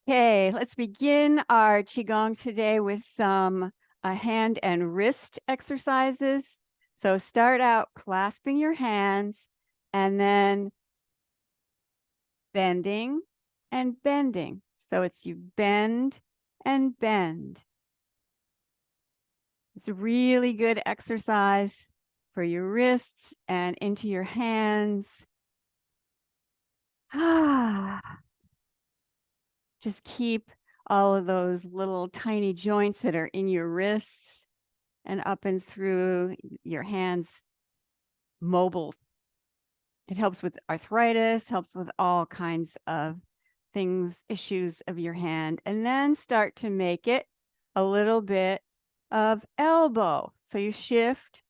Okay, let's begin our Qigong today with some hand and wrist exercises. So start out clasping your hands and then bending and bending. So it's you bend and bend. It's a really good exercise for your wrists and into your hands. Just keep all of those little tiny joints that are in your wrists and up and through your hands mobile. It helps with arthritis, helps with all kinds of things, issues of your hand. And then start to make it a little bit of elbow. So you shift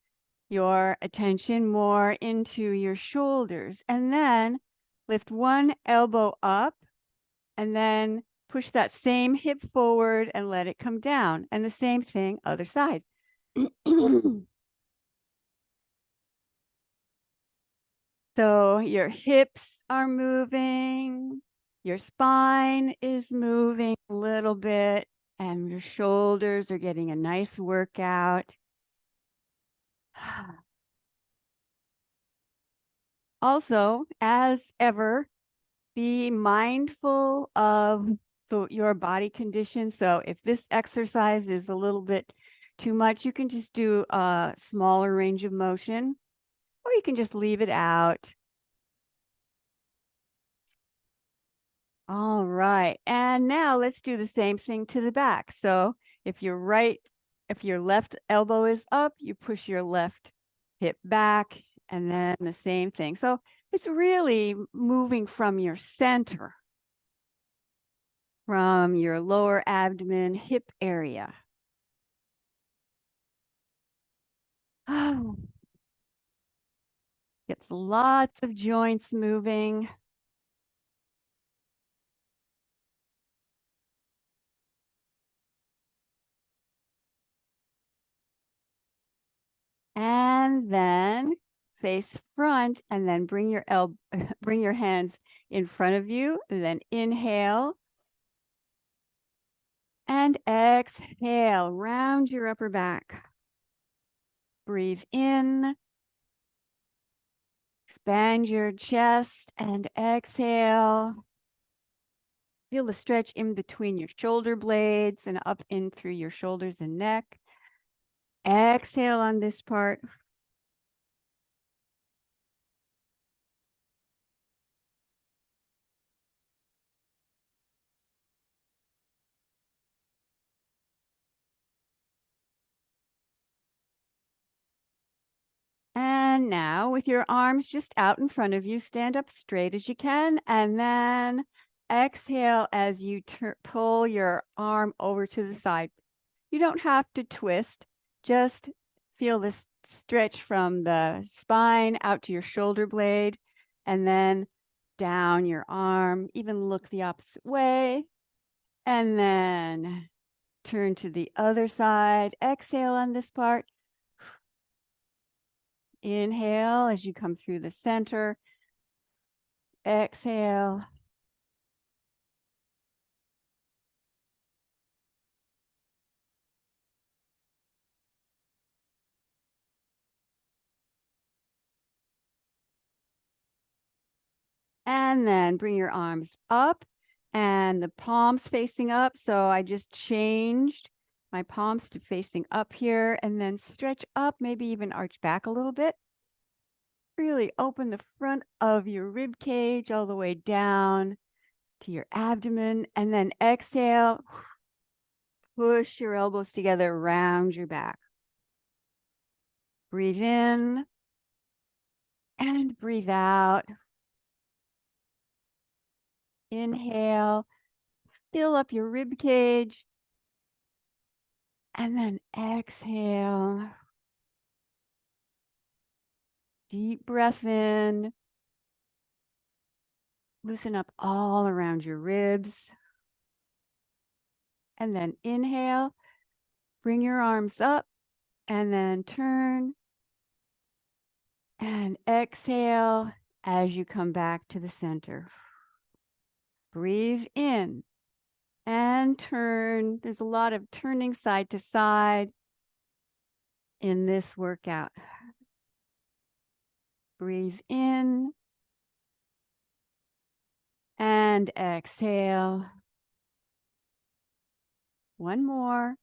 your attention more into your shoulders and then lift one elbow up and then push that same hip forward and let it come down. And the same thing, other side. So your hips are moving, your spine is moving a little bit, and your shoulders are getting a nice workout. Also, as ever, be mindful of your body condition. So if this exercise is a little bit too much, you can just do a smaller range of motion, or you can just leave it out. All right. And now let's do the same thing to the back. So if your left elbow is up, you push your left hip back and then the same thing. So it's really moving from your center, from your lower abdomen, hip area. Oh, gets lots of joints moving. And then face front and then bring your bring your hands in front of you and then inhale and exhale, round your upper back. Breathe in, expand your chest and exhale. Feel the stretch in between your shoulder blades and up in through your shoulders and neck. Exhale on this part. And now with your arms just out in front of you, stand up straight as you can. And then exhale as you pull your arm over to the side. You don't have to twist, just feel this stretch from the spine out to your shoulder blade and then down your arm, even look the opposite way. And then turn to the other side. Exhale on this part. Inhale as you come through the center. Exhale. And then bring your arms up and the palms facing up. So I just changed my palms to facing up here and then stretch up, maybe even arch back a little bit. Really open the front of your rib cage all the way down to your abdomen and then exhale. Push your elbows together around your back. Breathe in and breathe out. Inhale, fill up your rib cage, and then exhale. Deep breath in. Loosen up all around your ribs. And then inhale, Bring your arms up and then turn and exhale as you come back to the center. Breathe in and turn. There's a lot of turning side to side in this workout. Breathe in and exhale. One more.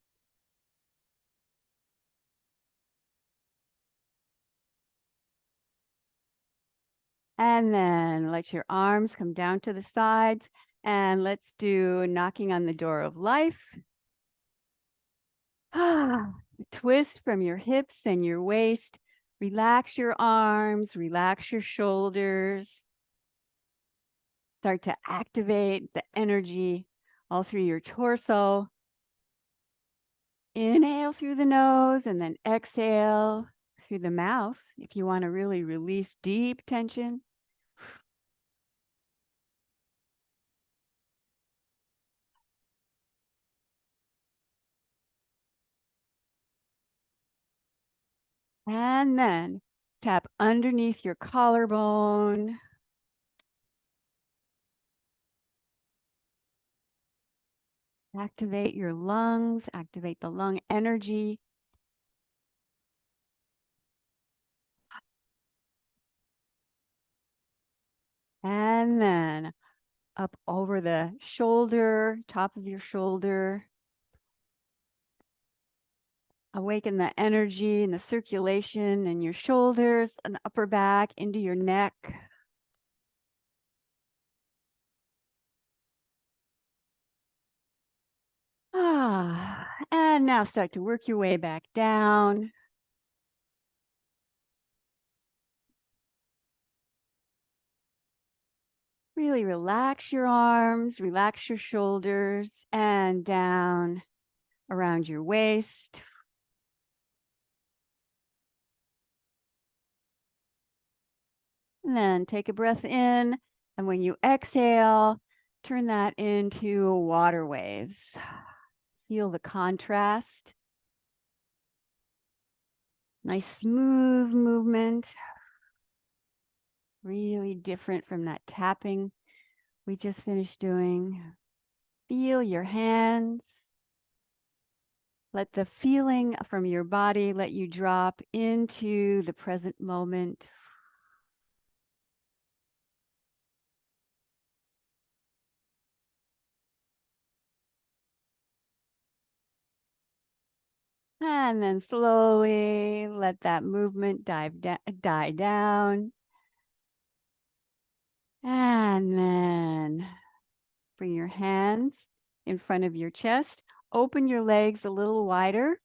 And then let your arms come down to the sides. And let's do knocking on the door of life. Twist from your hips and your waist. Relax your arms, relax your shoulders. Start to activate the energy all through your torso. Inhale through the nose and then exhale through the mouth if you want to really release deep tension. And then tap underneath your collarbone. Activate your lungs, activate the lung energy. And then up over the shoulder, top of your shoulder. Awaken the energy and the circulation in your shoulders and upper back into your neck. And now start to work your way back down. Really relax your arms, relax your shoulders, and down around your waist. And then take a breath in, and when you exhale, turn that into water waves. Feel the contrast. Nice smooth movement. Really different from that tapping we just finished doing. Feel your hands. Let the feeling from your body let you drop into the present moment. And then slowly let that movement die down. And then bring your hands in front of your chest. Open your legs a little wider.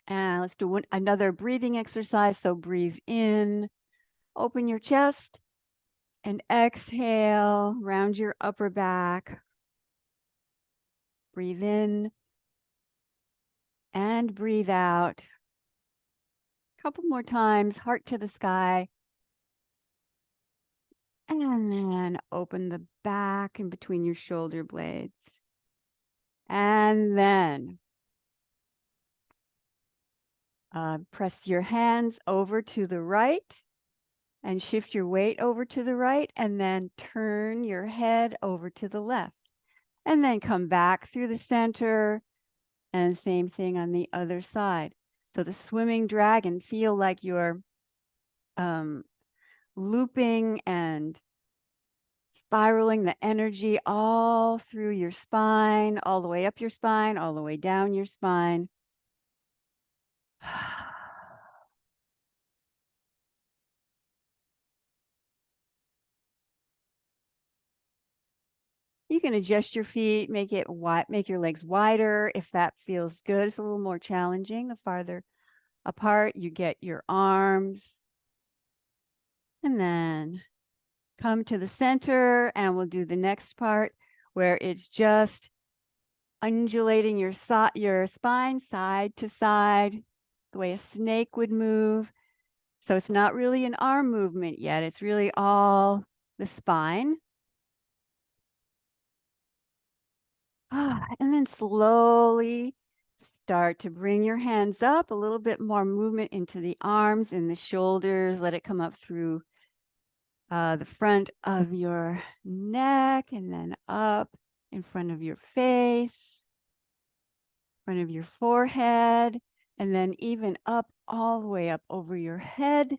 And let's do another breathing exercise. So breathe in, open your chest, and exhale, round your upper back. Breathe in and breathe out. A couple more times, heart to the sky. And then open the back in between your shoulder blades. And then press your hands over to the right and shift your weight over to the right, and then turn your head over to the left. And then come back through the center, and same thing on the other side. So the swimming dragon, feel like you're looping and spiraling the energy all through your spine, all the way up your spine, all the way down your spine. You can adjust your feet, make it wide, make your legs wider if that feels good. It's a little more challenging. The farther apart you get your arms. And then come to the center, and we'll do the next part where it's just undulating your spine side to side, the way a snake would move. So it's not really an arm movement yet. It's really all the spine. And then slowly Start to bring your hands up, a little bit more movement into the arms and the shoulders. Let it come up through the front of your neck and then up in front of your face, front of your forehead, and then even up all the way up over your head.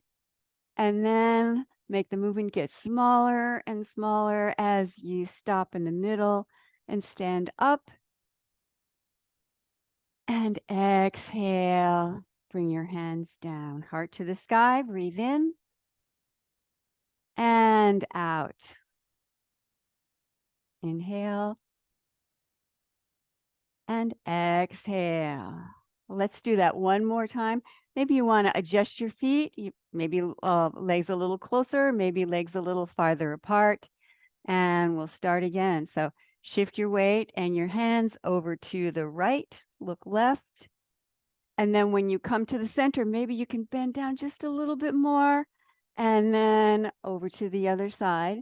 And then make the movement get smaller and smaller as you stop in the middle and stand up. And exhale. Bring your hands down. Heart to the sky. Breathe in and out. Inhale and exhale. Let's do that one more time. Maybe you want to adjust your feet. Maybe legs a little closer, maybe legs a little farther apart. And we'll start again. So shift your weight and your hands over to the right. Look left. And then when you come to the center, maybe you can bend down just a little bit more. And then over to the other side.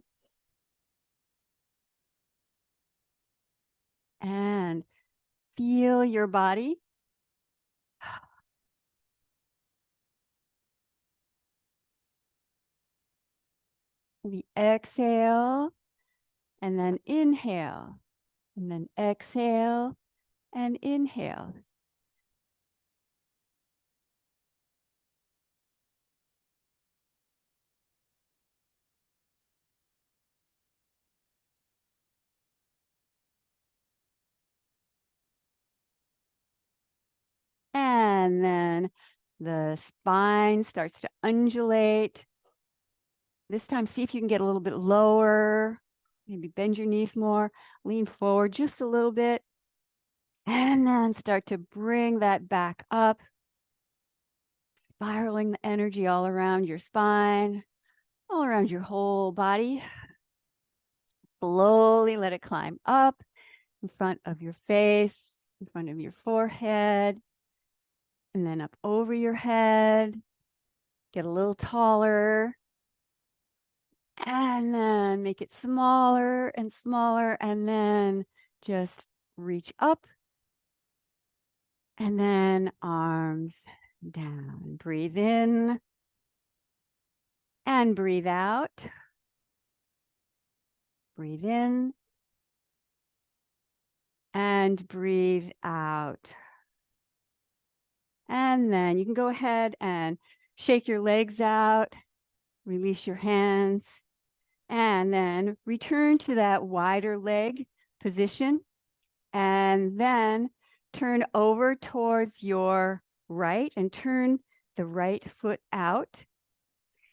And feel your body. We exhale and then inhale. And then exhale and inhale. And then the spine starts to undulate. This time, see if you can get a little bit lower. Maybe bend your knees more. Lean forward just a little bit. And then start to bring that back up. Spiraling the energy all around your spine, all around your whole body. Slowly let it climb up in front of your face, in front of your forehead, and then up over your head. Get a little taller. And then make it smaller and smaller. And then just reach up. And then arms down. Breathe in. And breathe out. Breathe in. And breathe out. And then you can go ahead and shake your legs out. Release your hands. And then return to that wider leg position. And then turn over towards your right and turn the right foot out.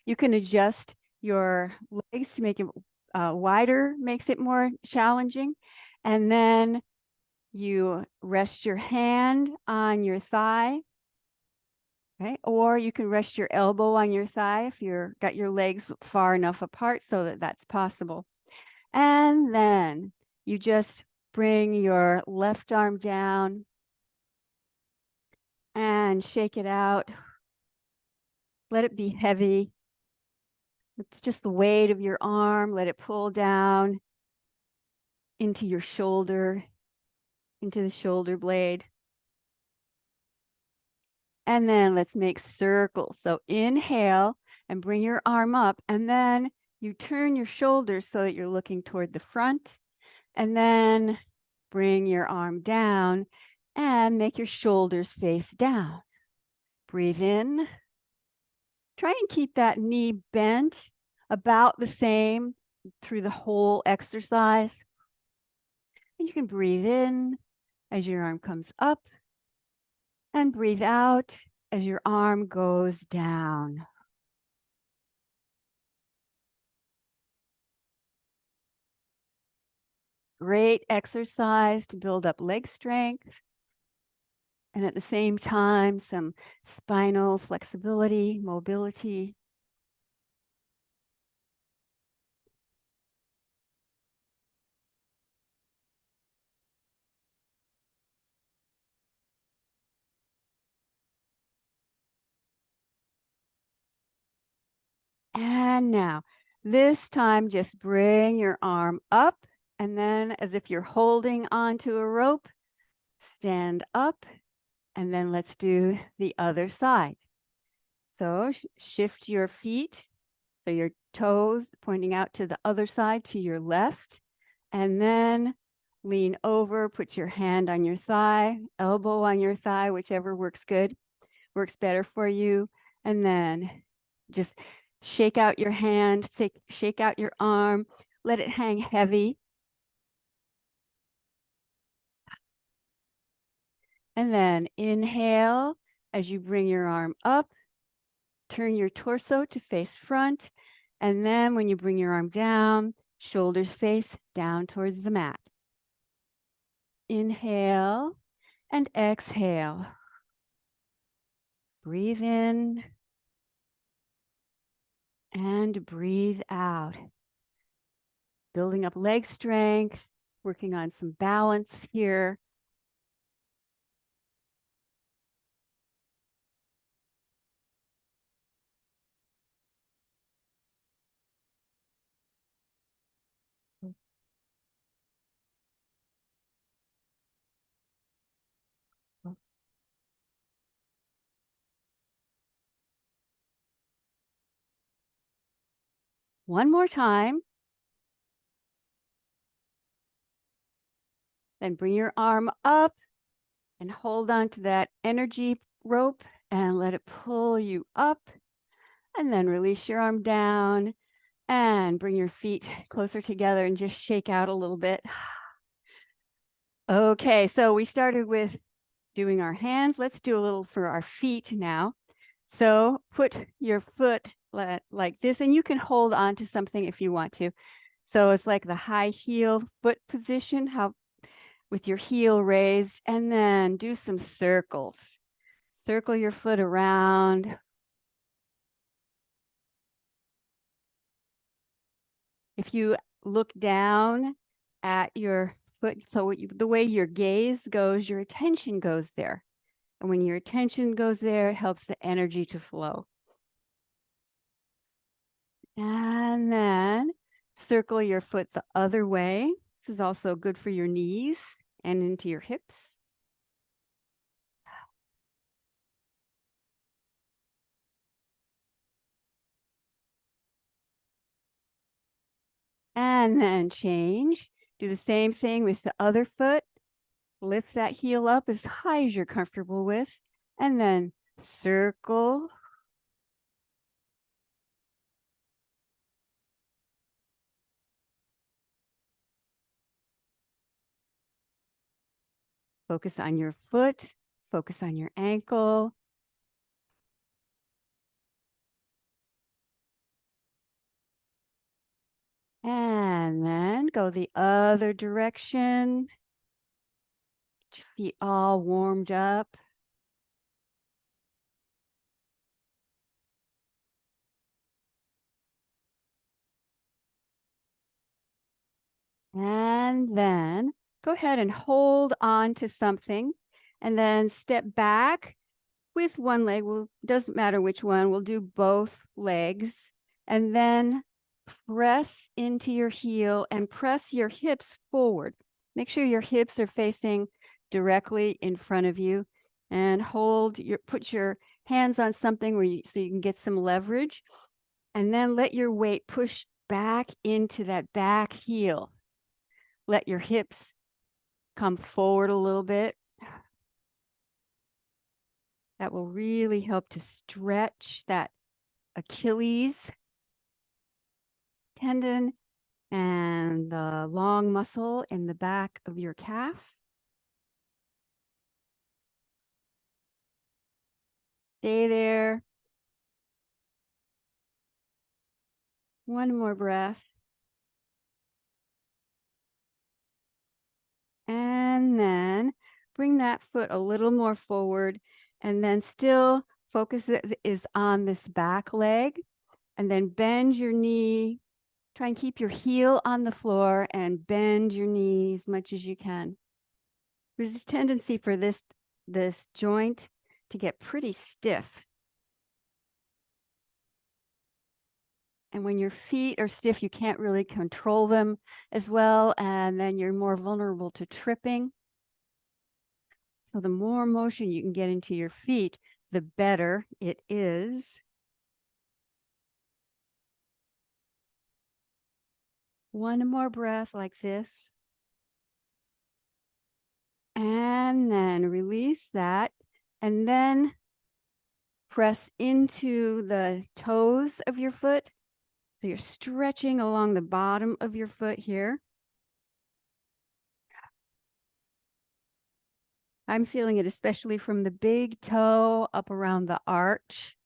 You can adjust your legs to make it wider, makes it more challenging. And then you rest your hand on your thigh. Right? Or you can rest your elbow on your thigh if you've got your legs far enough apart so that that's possible. And then you just bring your left arm down and shake it out. Let it be heavy. It's just the weight of your arm. Let it pull down into your shoulder, into the shoulder blade. And then let's make circles. So inhale and bring your arm up. And then you turn your shoulders so that you're looking toward the front. And then bring your arm down and make your shoulders face down. Breathe in. Try and keep that knee bent about the same through the whole exercise. And you can breathe in as your arm comes up and breathe out as your arm goes down. Great exercise to build up leg strength and at the same time some spinal flexibility, mobility. And now, this time just bring your arm up and then as if you're holding onto a rope, stand up And then let's do the other side. So shift your feet, so your toes pointing out to the other side to your left, and then lean over, put your hand on your thigh, elbow on your thigh, whichever works better for you. And then just shake out your hand, shake out your arm, let it hang heavy. And then inhale as you bring your arm up, turn your torso to face front. And then when you bring your arm down, shoulders face down towards the mat. Inhale and exhale. Breathe in and breathe out. Building up leg strength, working on some balance here. One more time. Then bring your arm up and hold on to that energy rope and let it pull you up. And then release your arm down and bring your feet closer together and just shake out a little bit. Okay, so we started with doing our hands. Let's do a little for our feet now. So put your foot like this, and you can hold on to something if you want to. So it's like the high heel foot position, how with your heel raised, and then do some circles. Circle your foot around. If you look down at your foot, so the way your gaze goes, your attention goes there. And when your attention goes there, it helps the energy to flow. And then circle your foot the other way. This is also good for your knees and into your hips. And then change. Do the same thing with the other foot. Lift that heel up as high as you're comfortable with. And then circle. Focus on your foot. Focus on your ankle. And then go the other direction. Get your feet all warmed up. And then go ahead and hold on to something and then step back with one leg. Well, doesn't matter which one. We'll do both legs and then press into your heel and press your hips forward. Make sure your hips are facing directly in front of you and put your hands on something so you can get some leverage, and then let your weight push back into that back heel. Let your hips come forward a little bit. That will really help to stretch that Achilles tendon and the long muscle in the back of your calf. Stay there. One more breath. And then bring that foot a little more forward, and then still focus is on this back leg, and then bend your knee. Try and keep your heel on the floor and bend your knee as much as you can. There's a tendency for this joint to get pretty stiff. And when your feet are stiff, you can't really control them as well, and then you're more vulnerable to tripping. So the more motion you can get into your feet, the better it is. One more breath like this. And then release that. And then press into the toes of your foot. So you're stretching along the bottom of your foot here. I'm feeling it especially from the big toe up around the arch.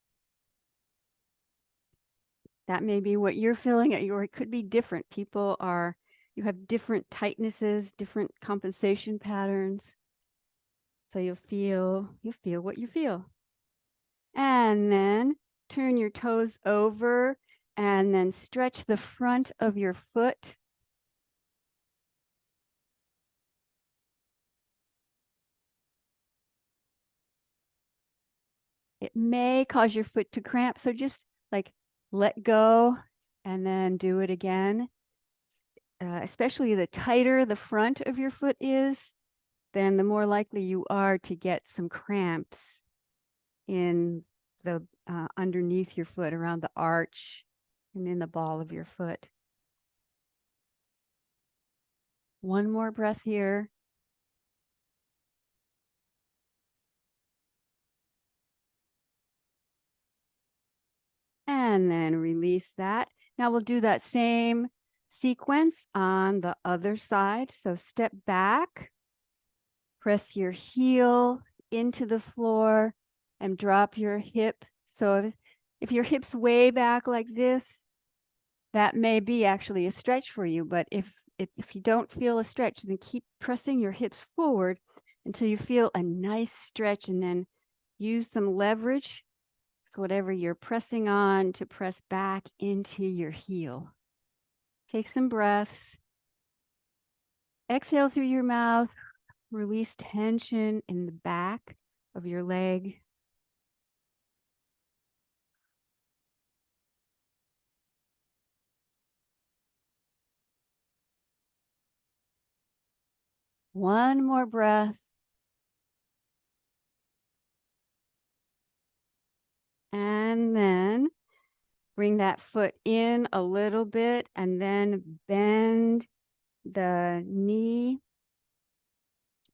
That may be what you're feeling, or it could be different. You have different tightnesses, different compensation patterns. So you feel what you feel. And then turn your toes over and then stretch the front of your foot. It may cause your foot to cramp, so just like let go and then do it again. Especially the tighter the front of your foot is, then the more likely you are to get some cramps in the underneath your foot, around the arch and in the ball of your foot. One more breath here. And then release that. Now we'll do that same sequence on the other side. So step back, press your heel into the floor and drop your hip. So if your hip's way back like this, that may be actually a stretch for you. But if you don't feel a stretch, then keep pressing your hips forward until you feel a nice stretch, and then use some leverage with whatever you're pressing on to press back into your heel. Take some breaths. Exhale through your mouth. Release tension in the back of your leg. One more breath. And then bring that foot in a little bit and then bend the knee.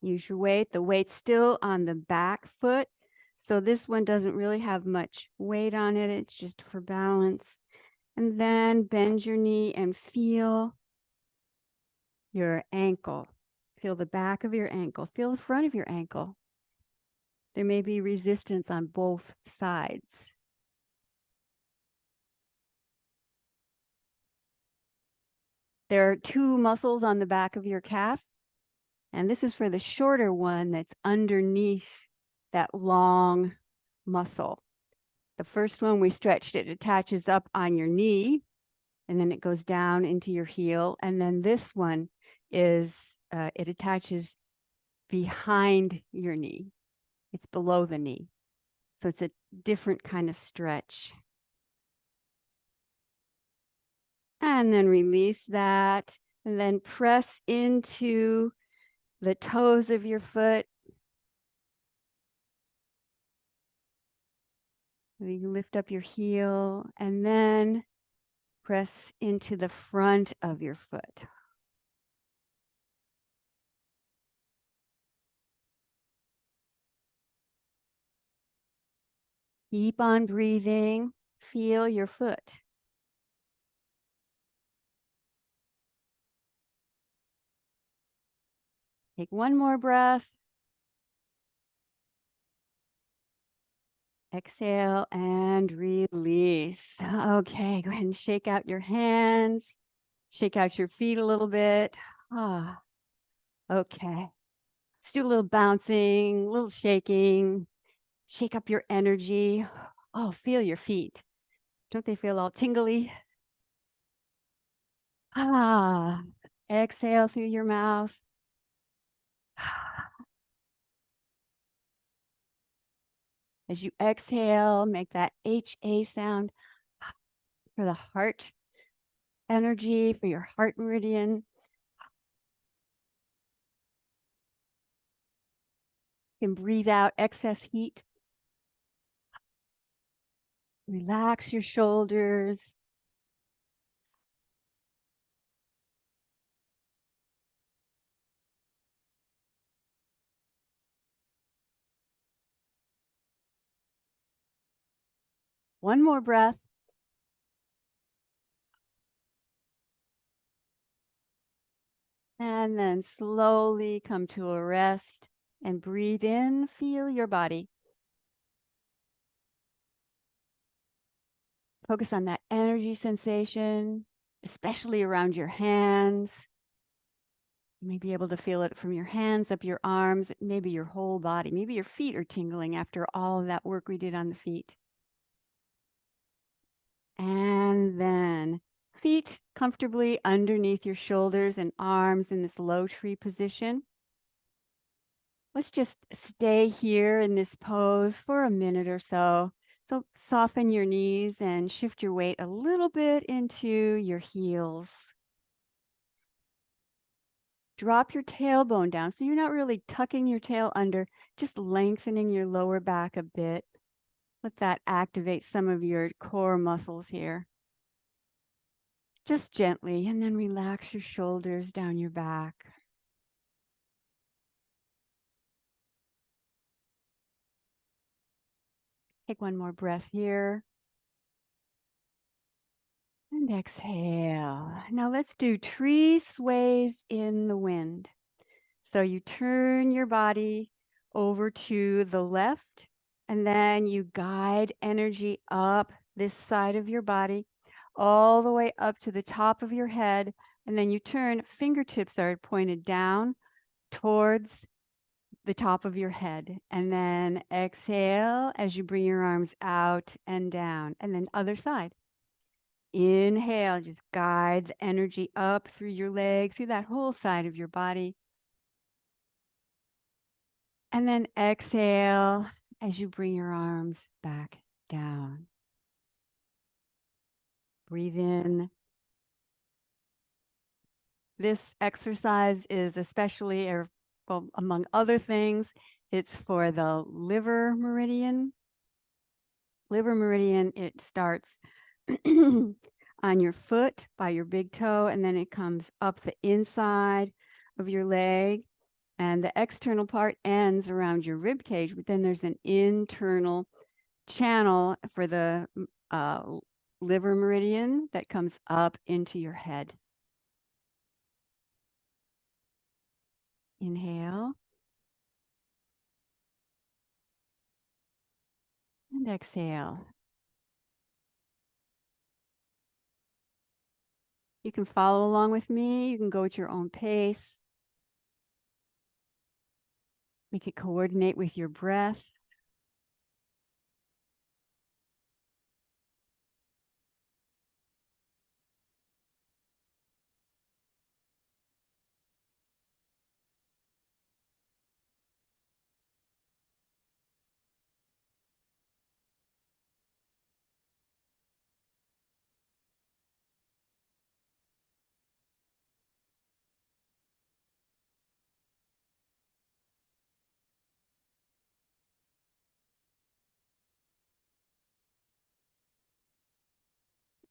Use your weight. The weight's still on the back foot. So this one doesn't really have much weight on it. It's just for balance. And then bend your knee and feel your ankle. Feel the back of your ankle. Feel the front of your ankle. There may be resistance on both sides. There are two muscles on the back of your calf, and this is for the shorter one that's underneath that long muscle. The first one we stretched, it attaches up on your knee, and then it goes down into your heel. And then this one is, it attaches behind your knee. It's below the knee. So it's a different kind of stretch. And then release that, and then press into the toes of your foot. You lift up your heel and then press into the front of your foot. Keep on breathing. Feel your foot. Take one more breath. Exhale and release. Okay, go ahead and shake out your hands. Shake out your feet a little bit. Okay. Let's do a little bouncing, a little shaking. Shake up your energy. Oh, feel your feet. Don't they feel all tingly? Exhale through your mouth. As you exhale, make that HA sound for the heart energy, for your heart meridian. You can breathe out excess heat. Relax your shoulders. One more breath. And then slowly come to a rest and breathe in. Feel your body. Focus on that energy sensation, especially around your hands. You may be able to feel it from your hands up your arms, maybe your whole body. Maybe your feet are tingling after all of that work we did on the feet. And then feet comfortably underneath your shoulders and arms in this low tree position. Let's just stay here in this pose for a minute or so. So soften your knees and shift your weight a little bit into your heels. Drop your tailbone down so you're not really tucking your tail under, just lengthening your lower back a bit. Let that activate some of your core muscles here. Just gently, and then relax your shoulders down your back. Take one more breath here. And exhale. Now let's do tree sways in the wind. So you turn your body over to the left, and then you guide energy up this side of your body, all the way up to the top of your head. And then you turn, fingertips are pointed down towards the top of your head. And then exhale as you bring your arms out and down. And then other side. Inhale, just guide the energy up through your leg, through that whole side of your body. And then exhale as you bring your arms back down. Breathe in. This exercise is especially, well, among other things, it's for the liver meridian. Liver meridian, it starts on your foot by your big toe, and then it comes up the inside of your leg, and the external part ends around your rib cage, but then there's an internal channel for the liver meridian that comes up into your head. Inhale and exhale. You can follow along with me. You can go at your own pace. Make it coordinate with your breath.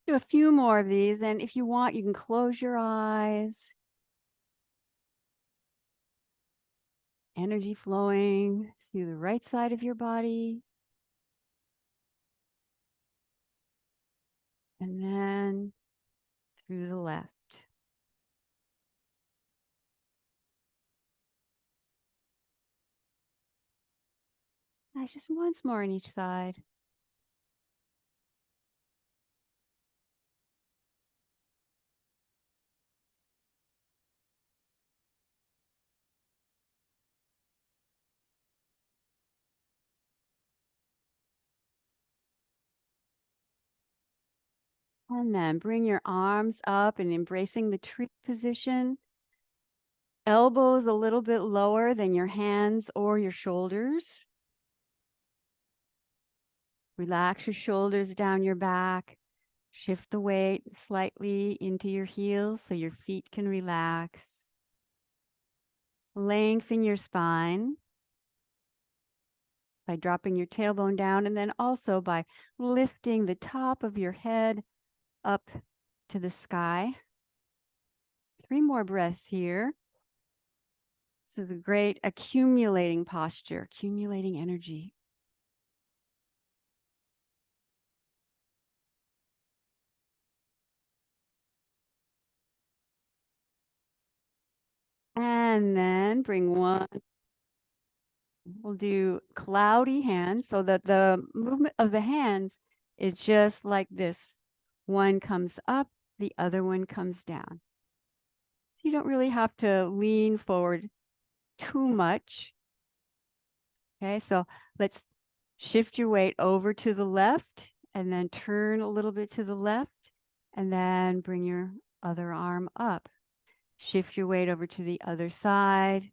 Do a few more of these, and if you want, you can close your eyes. Energy flowing through the right side of your body. And then through the left. Nice, just once more on each side. And then bring your arms up and embracing the tree position. Elbows a little bit lower than your hands or your shoulders. Relax your shoulders down your back. Shift the weight slightly into your heels so your feet can relax. Lengthen your spine. by dropping your tailbone down, and then also by lifting the top of your head up to the sky. 3 more breaths here. This is a great accumulating posture, accumulating energy. And then bring one. We'll do cloudy hands so that the movement of the hands is just like this. One comes up, the other one comes down. So you don't really have to lean forward too much. Okay, so let's shift your weight over to the left and then turn a little bit to the left and then bring your other arm up. Shift your weight over to the other side.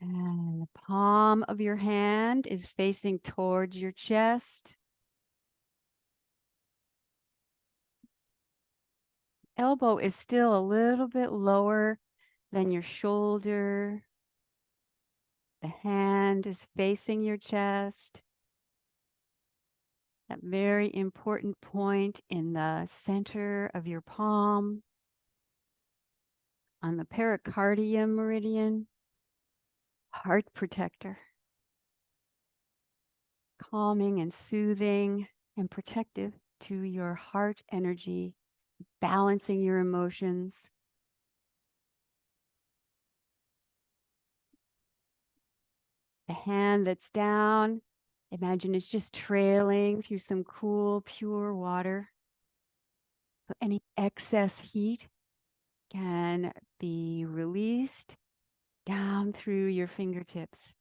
And the palm of your hand is facing towards your chest. Elbow is still a little bit lower than your shoulder. The hand is facing your chest. That very important point in the center of your palm on the pericardium meridian, heart protector, calming and soothing and protective to your heart energy, balancing your emotions. The hand that's down, imagine it's just trailing through some cool, pure water. So any excess heat can be released down through your fingertips.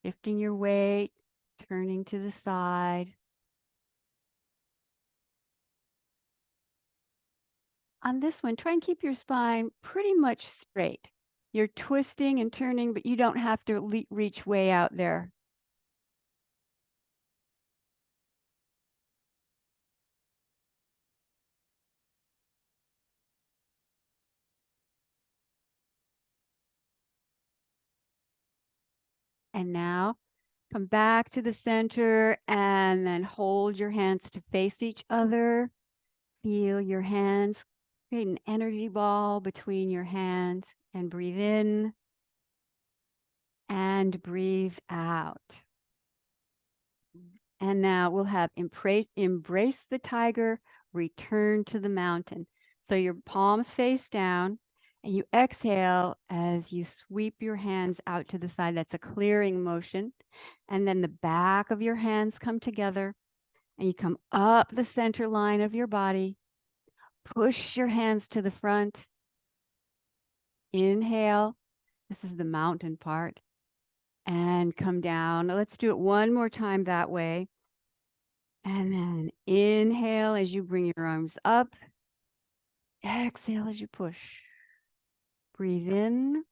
Shifting your weight, turning to the side. On this one, try and keep your spine pretty much straight. You're twisting and turning, but you don't have to reach way out there. And now come back to the center and then hold your hands to face each other. Feel your hands create an energy ball between your hands and breathe in and breathe out. And now we'll have embrace the tiger, return to the mountain. So your palms face down and you exhale as you sweep your hands out to the side. That's a clearing motion. And then the back of your hands come together and you come up the center line of your body. Push your hands to the front. Inhale. This is the mountain part. And come down. Let's do it one more time that way. And then inhale as you bring your arms up. Exhale as you push. Breathe in.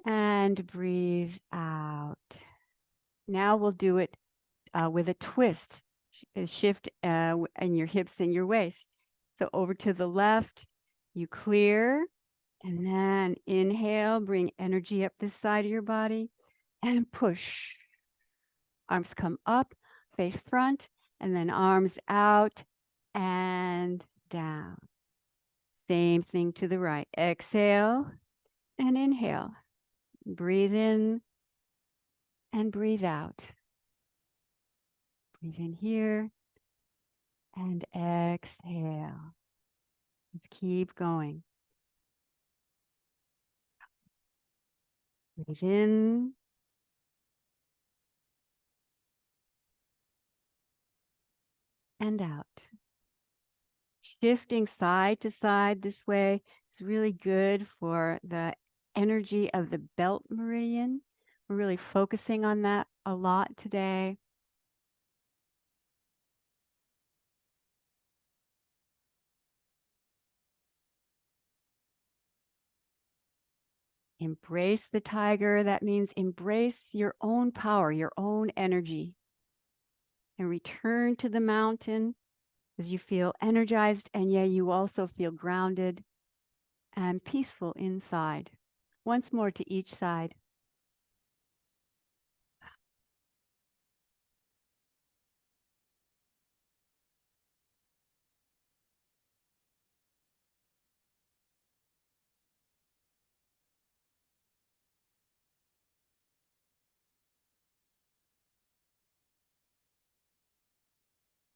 And breathe out. Now we'll do it with a twist. Shift in your hips and your waist. So over to the left, you clear. And then inhale, bring energy up this side of your body. And push. Arms come up, face front, and then arms out and down. Same thing to the right. Exhale and inhale. Breathe in and breathe out. Breathe in here and exhale. Let's keep going. Breathe in and out. Shifting side to side this way is really good for the energy of the belt meridian. We're really focusing on that a lot today. Embrace the tiger. That means embrace your own power, your own energy, and return to the mountain as you feel energized, and yeah, you also feel grounded and peaceful inside. Once more to each side.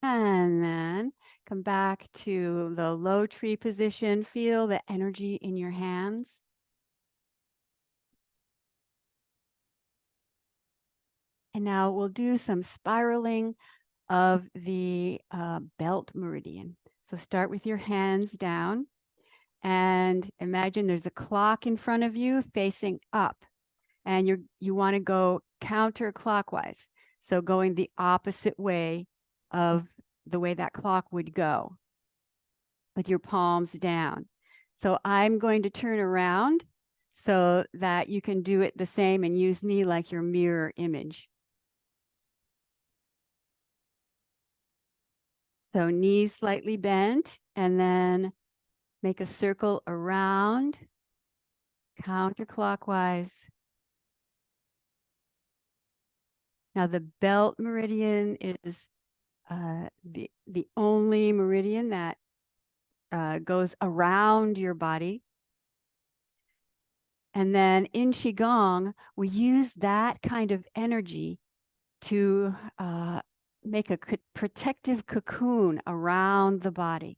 And then come back to the low tree position. Feel the energy in your hands. And now we'll do some spiraling of the belt meridian. So start with your hands down and imagine there's a clock in front of you facing up, and you want to go counterclockwise. So going the opposite way of the way that clock would go with your palms down. So I'm going to turn around so that you can do it the same and use me like your mirror image. So knees slightly bent, and then make a circle around counterclockwise. Now the belt meridian is the only meridian that goes around your body. And then in Qigong, we use that kind of energy to make a protective cocoon around the body.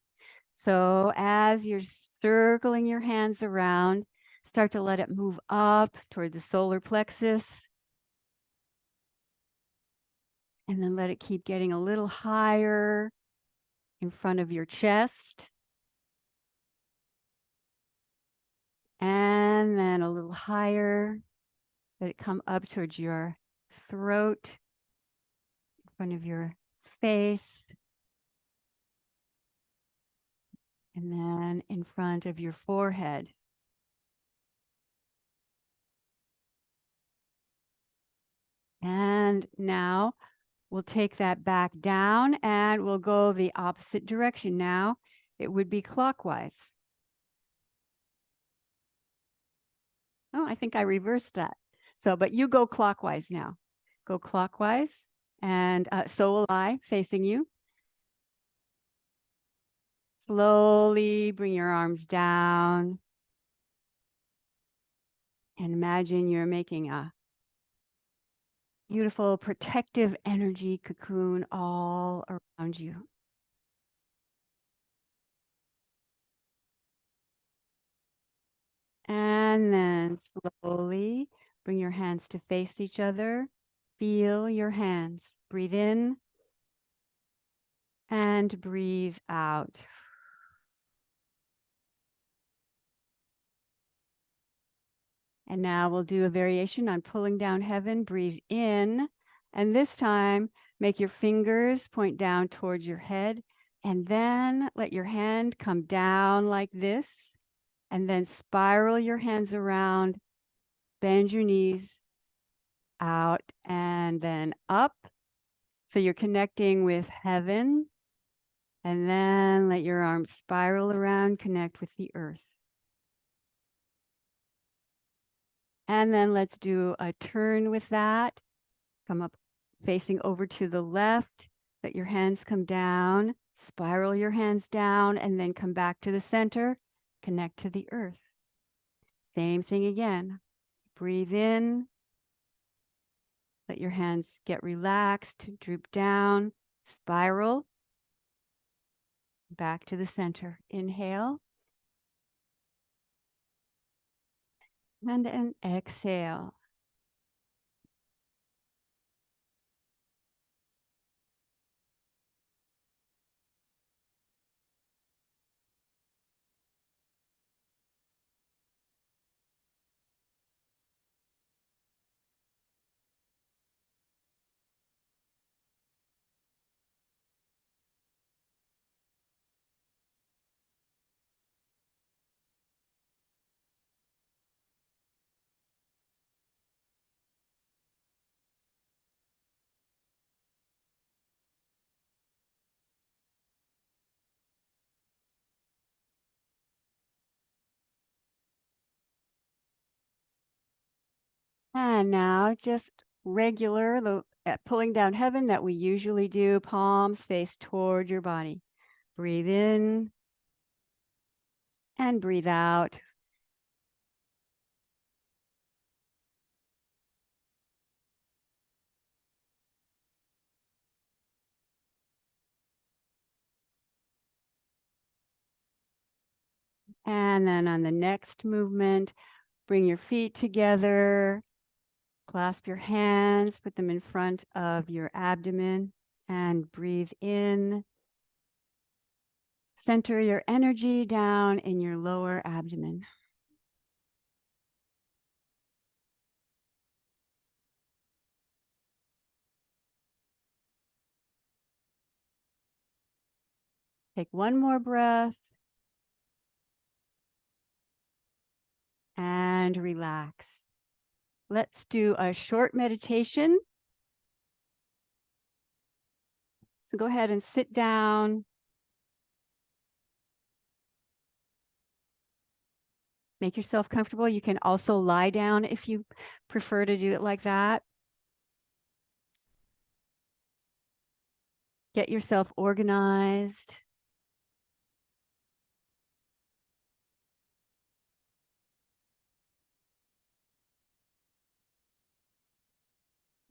So as you're circling your hands around, start to let it move up toward the solar plexus. And then let it keep getting a little higher in front of your chest. And then a little higher. Let it come up towards your throat, in front of your face. And then in front of your forehead. And now we'll take that back down and we'll go the opposite direction. Now it would be clockwise. Oh, I think I reversed that. So, but you go clockwise now. Go clockwise, and so will I, facing you. Slowly bring your arms down. And imagine you're making a beautiful protective energy cocoon all around you. And then slowly bring your hands to face each other. Feel your hands. Breathe in and breathe out. And now we'll do a variation on pulling down heaven. Breathe in. And this time, make your fingers point down towards your head. And then let your hand come down like this. And then spiral your hands around. Bend your knees out and then up. So you're connecting with heaven. And then let your arms spiral around, connect with the earth. And then let's do a turn with that. Come up facing over to the left. Let your hands come down. Spiral your hands down and then come back to the center. Connect to the earth. Same thing again. Breathe in. Let your hands get relaxed. Droop down. Spiral. Back to the center. Inhale. And an exhale. And now just regular, the pulling down heaven that we usually do, palms face toward your body. Breathe in and breathe out. And then on the next movement, bring your feet together, clasp your hands, put them in front of your abdomen, and breathe in. Center your energy down in your lower abdomen. Take one more breath and relax. Let's do a short meditation. So go ahead and sit down. Make yourself comfortable. You can also lie down if you prefer to do it like that. Get yourself organized.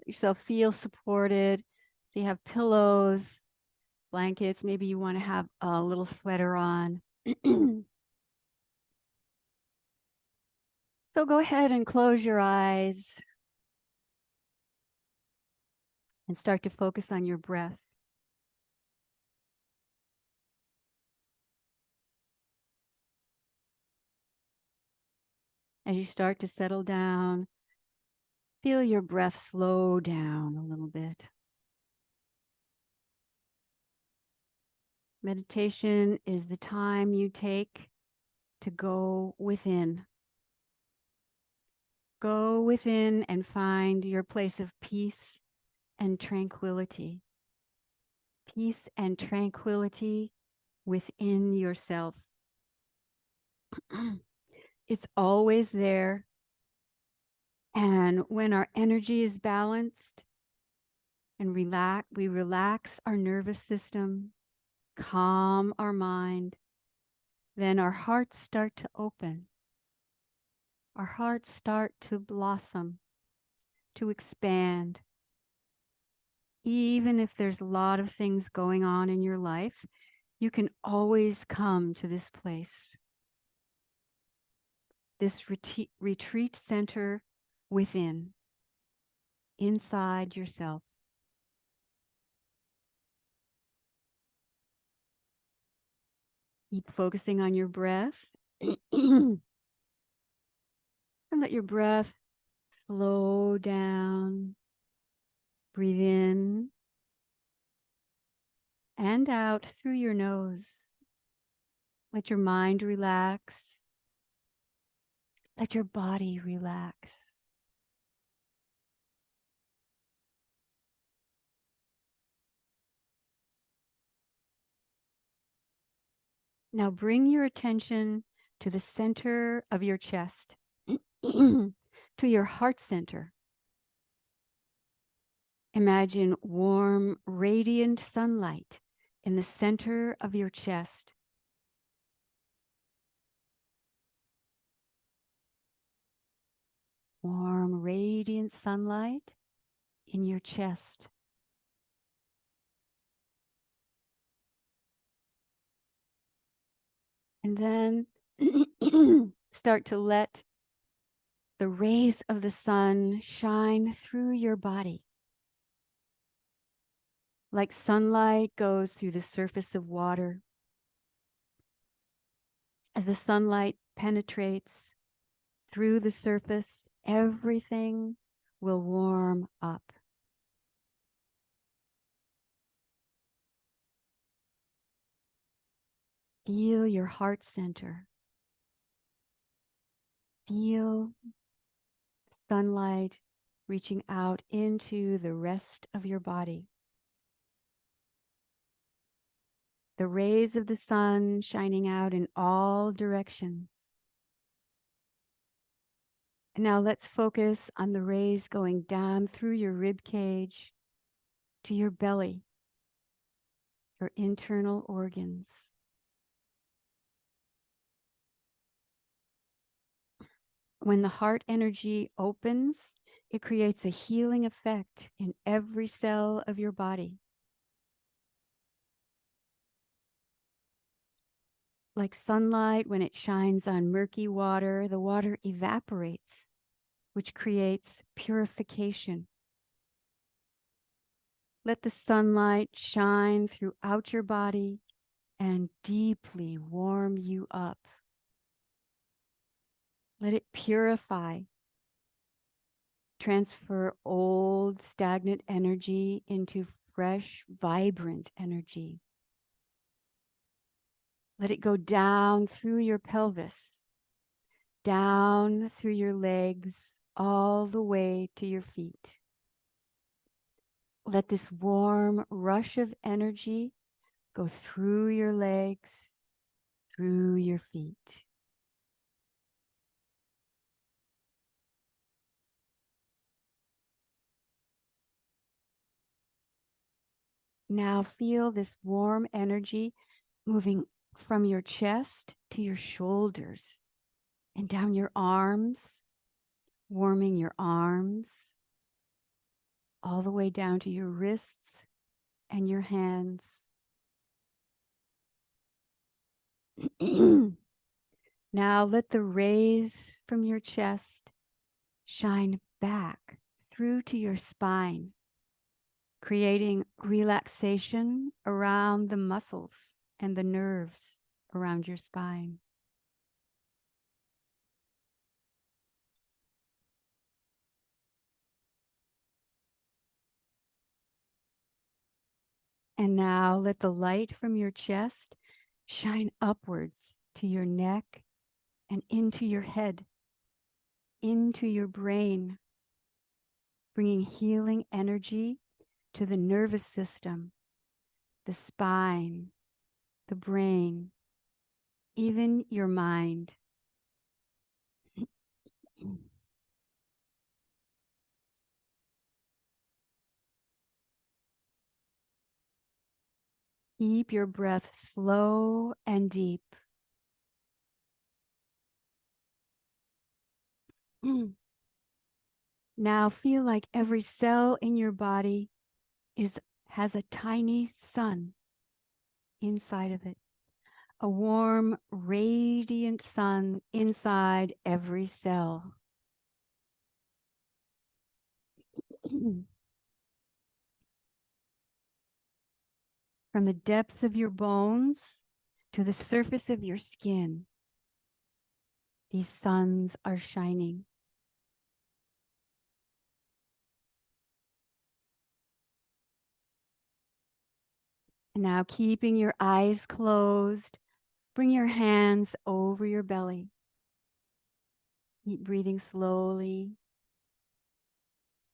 Let yourself feel supported. So you have pillows, blankets. Maybe you want to have a little sweater on. So go ahead and close your eyes and start to focus on your breath. As you start to settle down, feel your breath slow down a little bit. Meditation is the time you take to go within. Go within and find your place of peace and tranquility. Peace and tranquility within yourself. It's always there. And when our energy is balanced and we relax our nervous system, calm our mind, then our hearts start to open. Our hearts start to blossom, to expand. Even if there's a lot of things going on in your life, you can always come to this place, this retreat center within, inside yourself. Keep focusing on your breath and let your breath slow down. Breathe in and out through your nose. Let your mind relax. Let your body relax. Now bring your attention to the center of your chest, to your heart center. Imagine warm, radiant sunlight in the center of your chest. Warm, radiant sunlight in your chest. And then start to let the rays of the sun shine through your body. Like sunlight goes through the surface of water. As the sunlight penetrates through the surface, everything will warm up. Feel your heart center. Feel sunlight reaching out into the rest of your body. The rays of the sun shining out in all directions. And now let's focus on the rays going down through your rib cage to your belly, your internal organs. When the heart energy opens, it creates a healing effect in every cell of your body. Like sunlight, when it shines on murky water, the water evaporates, which creates purification. Let the sunlight shine throughout your body and deeply warm you up. Let it purify, transfer old, stagnant energy into fresh, vibrant energy. Let it go down through your pelvis, down through your legs, all the way to your feet. Let this warm rush of energy go through your legs, through your feet. Now feel this warm energy moving from your chest to your shoulders and down your arms, warming your arms, all the way down to your wrists and your hands. Now let the rays from your chest shine back through to your spine, creating relaxation around the muscles and the nerves around your spine. And now let the light from your chest shine upwards to your neck and into your head, into your brain, bringing healing energy to the nervous system, the spine, the brain, even your mind. Keep your breath slow and deep. Now feel like every cell in your body has a tiny sun inside of it, a warm, radiant sun inside every cell. From the depths of your bones to the surface of your skin, these suns are shining. And now, keeping your eyes closed, bring your hands over your belly. Keep breathing slowly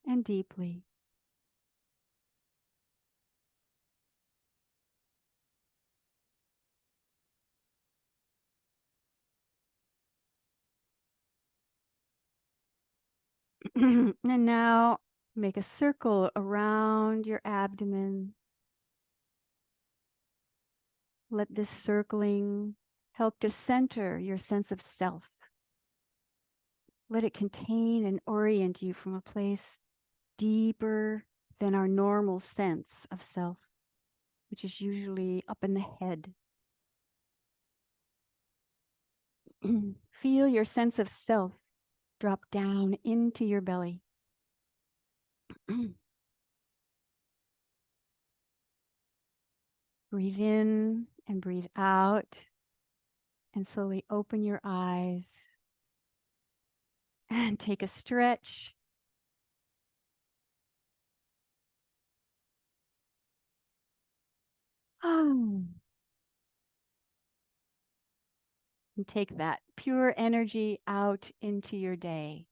and deeply. And now make a circle around your abdomen. Let this circling help to center your sense of self. Let it contain and orient you from a place deeper than our normal sense of self, which is usually up in the head. Feel your sense of self drop down into your belly. Breathe in and breathe out, and slowly open your eyes and take a stretch. And take that pure energy out into your day.